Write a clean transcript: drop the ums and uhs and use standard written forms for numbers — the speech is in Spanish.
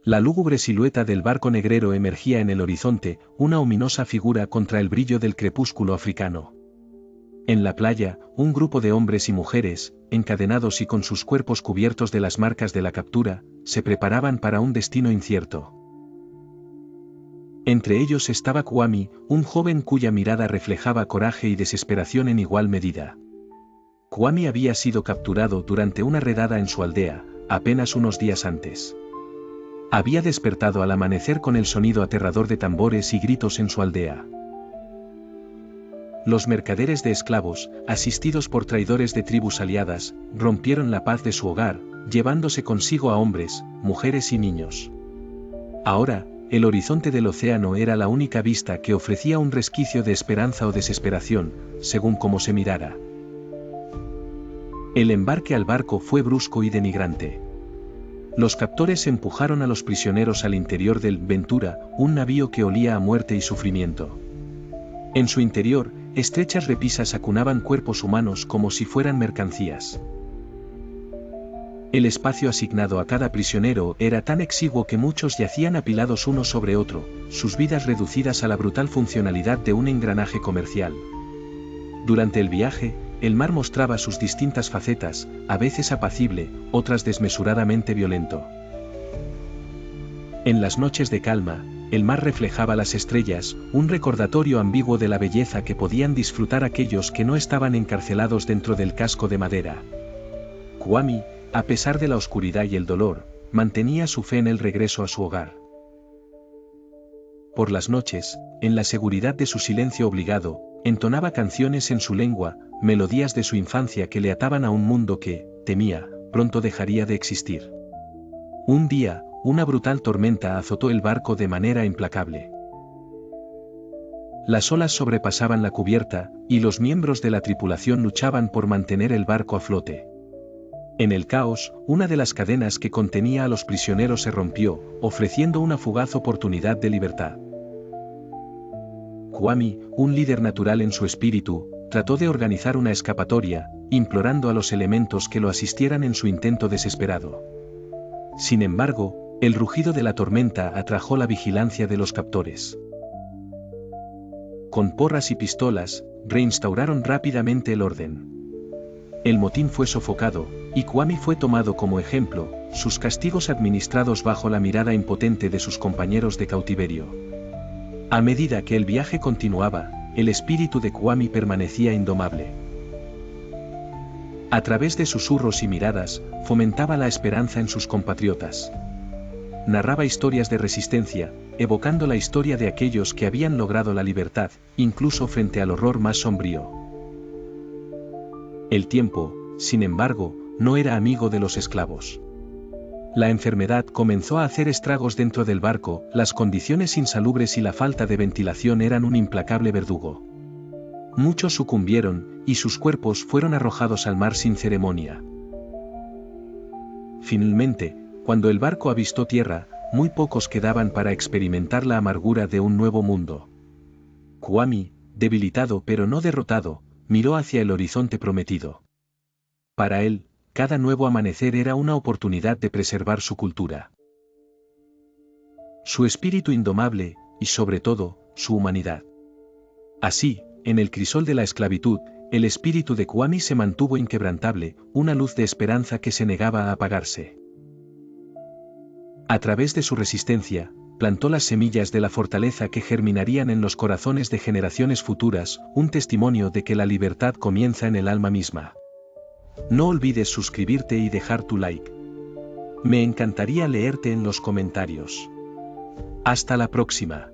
La lúgubre silueta del barco negrero emergía en el horizonte, una ominosa figura contra el brillo del crepúsculo africano. En la playa, un grupo de hombres y mujeres, encadenados y con sus cuerpos cubiertos de las marcas de la captura, se preparaban para un destino incierto. Entre ellos estaba Kwame, un joven cuya mirada reflejaba coraje y desesperación en igual medida. Kwame había sido capturado durante una redada en su aldea, apenas unos días antes. Había despertado al amanecer con el sonido aterrador de tambores y gritos en su aldea. Los mercaderes de esclavos, asistidos por traidores de tribus aliadas, rompieron la paz de su hogar, llevándose consigo a hombres, mujeres y niños. Ahora, el horizonte del océano era la única vista que ofrecía un resquicio de esperanza o desesperación, según cómo se mirara. El embarque al barco fue brusco y denigrante. Los captores empujaron a los prisioneros al interior del Ventura, un navío que olía a muerte y sufrimiento. En su interior, estrechas repisas acunaban cuerpos humanos como si fueran mercancías. El espacio asignado a cada prisionero era tan exiguo que muchos yacían apilados uno sobre otro, sus vidas reducidas a la brutal funcionalidad de un engranaje comercial. Durante el viaje, el mar mostraba sus distintas facetas, a veces apacible, otras desmesuradamente violento. En las noches de calma, el mar reflejaba las estrellas, un recordatorio ambiguo de la belleza que podían disfrutar aquellos que no estaban encarcelados dentro del casco de madera. Kwame, a pesar de la oscuridad y el dolor, mantenía su fe en el regreso a su hogar. Por las noches, en la seguridad de su silencio obligado, entonaba canciones en su lengua, melodías de su infancia que le ataban a un mundo que, temía, pronto dejaría de existir. Un día, una brutal tormenta azotó el barco de manera implacable. Las olas sobrepasaban la cubierta, y los miembros de la tripulación luchaban por mantener el barco a flote. En el caos, una de las cadenas que contenía a los prisioneros se rompió, ofreciendo una fugaz oportunidad de libertad. Kwame, un líder natural en su espíritu, trató de organizar una escapatoria, implorando a los elementos que lo asistieran en su intento desesperado. Sin embargo, el rugido de la tormenta atrajo la vigilancia de los captores. Con porras y pistolas, reinstauraron rápidamente el orden. El motín fue sofocado, y Kwame fue tomado como ejemplo, sus castigos administrados bajo la mirada impotente de sus compañeros de cautiverio. A medida que el viaje continuaba, el espíritu de Kwame permanecía indomable. A través de susurros y miradas, fomentaba la esperanza en sus compatriotas. Narraba historias de resistencia, evocando la historia de aquellos que habían logrado la libertad, incluso frente al horror más sombrío. El tiempo, sin embargo, no era amigo de los esclavos. La enfermedad comenzó a hacer estragos dentro del barco, las condiciones insalubres y la falta de ventilación eran un implacable verdugo. Muchos sucumbieron, y sus cuerpos fueron arrojados al mar sin ceremonia. Finalmente, cuando el barco avistó tierra, muy pocos quedaban para experimentar la amargura de un nuevo mundo. Kwame, debilitado pero no derrotado, miró hacia el horizonte prometido. Para él, cada nuevo amanecer era una oportunidad de preservar su cultura, su espíritu indomable, y sobre todo, su humanidad. Así, en el crisol de la esclavitud, el espíritu de Kwame se mantuvo inquebrantable, una luz de esperanza que se negaba a apagarse. A través de su resistencia, plantó las semillas de la fortaleza que germinarían en los corazones de generaciones futuras, un testimonio de que la libertad comienza en el alma misma. No olvides suscribirte y dejar tu like. Me encantaría leerte en los comentarios. Hasta la próxima.